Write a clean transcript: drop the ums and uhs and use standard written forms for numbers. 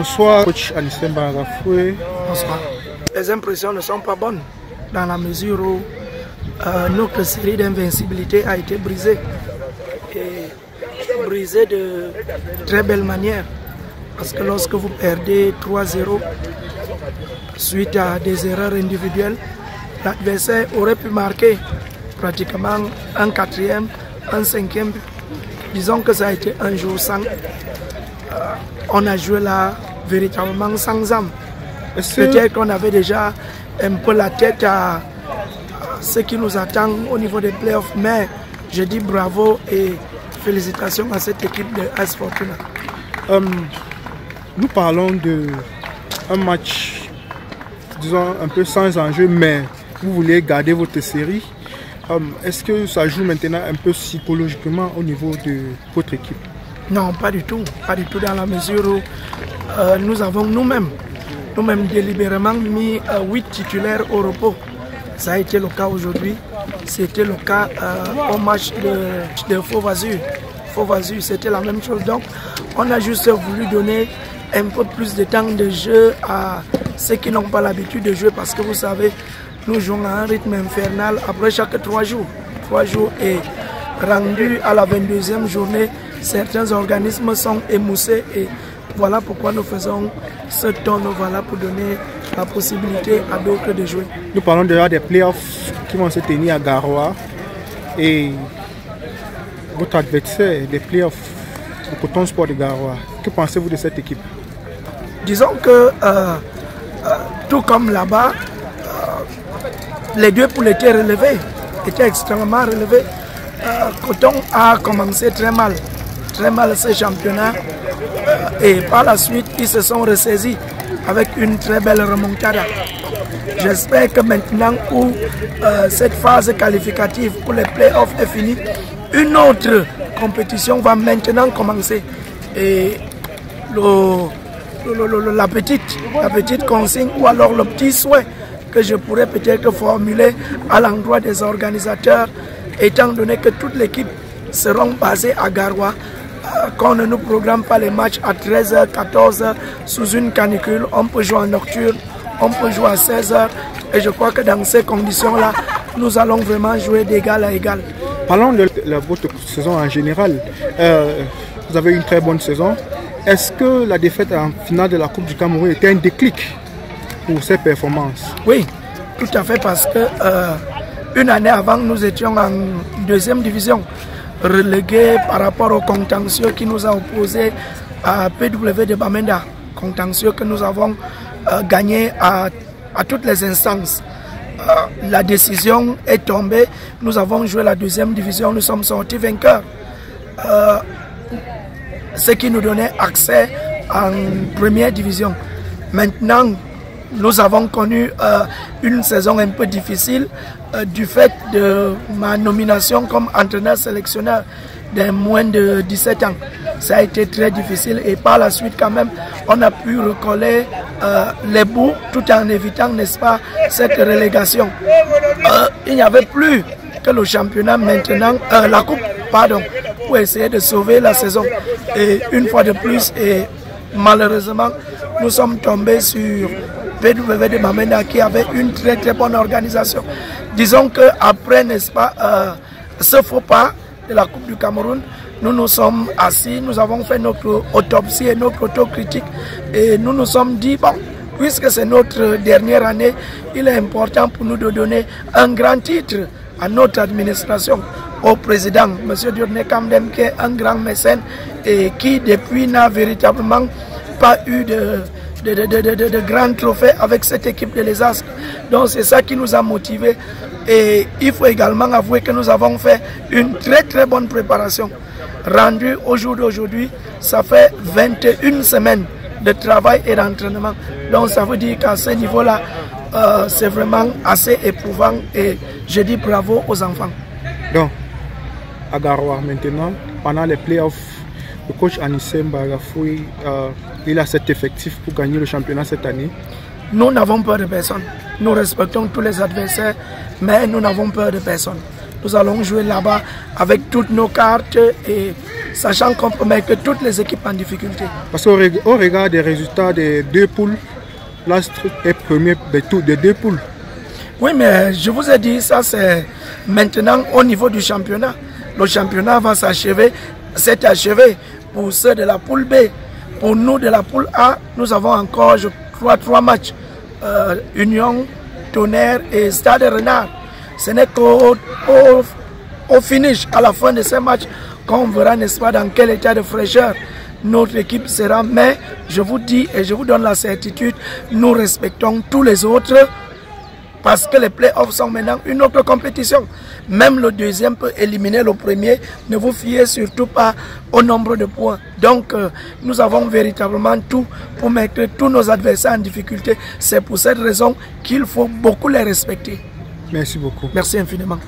Bonsoir, coach Anissé Mbaragafoué. Bonsoir. Les impressions ne sont pas bonnes dans la mesure où notre série d'invincibilité a été brisée. Et brisée de très belle manière. Parce que lorsque vous perdez 3-0 suite à des erreurs individuelles, l'adversaire aurait pu marquer pratiquement un quatrième, un cinquième. Disons que ça a été un jour sans. On a joué là véritablement sans âme. Peut-être qu'on avait déjà un peu la tête à ce qui nous attend au niveau des playoffs, mais je dis bravo et félicitations à cette équipe de AS Fortuna. Nous parlons d'un match, disons, un peu sans enjeu, mais vous voulez garder votre série. Est-ce que ça joue maintenant un peu psychologiquement au niveau de votre équipe? Non, pas du tout. Pas du tout dans la mesure où nous avons nous-mêmes délibérément mis 8 titulaires au repos. Ça a été le cas aujourd'hui. C'était le cas au match de Faux-Vazur. Faux-Vazur, c'était la même chose. Donc, on a juste voulu donner un peu plus de temps de jeu à ceux qui n'ont pas l'habitude de jouer parce que vous savez, nous jouons à un rythme infernal après chaque 3 jours. 3 jours et rendu à la 22e journée, certains organismes sont émoussés et voilà pourquoi nous faisons ce tournoi pour donner la possibilité à d'autres de jouer. Nous parlons déjà des playoffs qui vont se tenir à Garoua et votre adversaire des playoffs, le Coton Sport de Garoua. Que pensez-vous de cette équipe? Disons que tout comme là-bas, les deux poules étaient relevés, étaient extrêmement relevés. Coton a commencé très mal ce championnat et par la suite ils se sont ressaisis avec une très belle remontada. J'espère que maintenant où cette phase qualificative pour les playoffs est finie, une autre compétition va maintenant commencer et la petite consigne ou alors le petit souhait que je pourrais peut-être formuler à l'endroit des organisateurs, étant donné que toute l'équipe seront basées à Garoua, qu'on ne nous programme pas les matchs à 13h, 14h sous une canicule, on peut jouer en nocturne, on peut jouer à 16h et je crois que dans ces conditions-là, nous allons vraiment jouer d'égal à égal. Parlons de votre saison en général. Vous avez une très bonne saison. Est-ce que la défaite en finale de la Coupe du Cameroun était un déclic pour ces performances? Oui, tout à fait, parce que une année avant, nous étions en 2e division, relégués par rapport au contentieux qui nous a opposé à PW de Bamenda, contentieux que nous avons gagné à toutes les instances. La décision est tombée, nous avons joué la 2e division, nous sommes sortis vainqueurs. Ce qui nous donnait accès en 1re division. Maintenant, nous avons connu une saison un peu difficile du fait de ma nomination comme entraîneur-sélectionneur de moins de 17 ans. Ça a été très difficile et par la suite quand même, on a pu recoller les bouts tout en évitant, n'est-ce pas, cette relégation. Il n'y avait plus que le championnat maintenant, la coupe, pardon, pour essayer de sauver la saison. Et une fois de plus, et malheureusement, nous sommes tombés sur PW de Bamenda qui avait une très très bonne organisation. Disons qu'après, n'est-ce pas, ce faux pas de la Coupe du Cameroun, nous nous sommes assis, nous avons fait notre autopsie et notre autocritique et nous nous sommes dit, bon, puisque c'est notre dernière année, il est important pour nous de donner un grand titre à notre administration, au président, M. Diodne Kamdem, qui est un grand mécène et qui depuis n'a véritablement pas eu de grands trophées avec cette équipe de l'ESASC. Donc c'est ça qui nous a motivés et il faut également avouer que nous avons fait une très très bonne préparation. Rendu au jour d'aujourd'hui, ça fait 21 semaines de travail et d'entraînement. Donc ça veut dire qu'à ce niveau-là, c'est vraiment assez éprouvant et je dis bravo aux enfants. Donc, à Garoua maintenant, pendant les playoffs, le coach Anissé Mbaragafoué, il a cet effectif pour gagner le championnat cette année. Nous n'avons peur de personne. Nous respectons tous les adversaires, mais nous n'avons peur de personne. Nous allons jouer là-bas avec toutes nos cartes et sachant qu'on peut mettre toutes les équipes en difficulté. Parce qu'au regard des résultats des deux poules, l'Astre est premier des deux poules. Oui, mais je vous ai dit, ça c'est maintenant au niveau du championnat. Le championnat va s'achever, s'est achevé pour ceux de la poule B. Pour nous de la poule A, nous avons encore, je crois, 3 matchs. Union, Tonnerre et Stade Renard. Ce n'est qu'au finish, à la fin de ces matchs, qu'on verra, n'est-ce pas, dans quel état de fraîcheur notre équipe sera. Mais je vous dis et je vous donne la certitude, nous respectons tous les autres parce que les playoffs sont maintenant une autre compétition. Même le deuxième peut éliminer le premier. Ne vous fiez surtout pas au nombre de points. Donc, nous avons véritablement tout pour mettre tous nos adversaires en difficulté. C'est pour cette raison qu'il faut beaucoup les respecter. Merci beaucoup. Merci infiniment.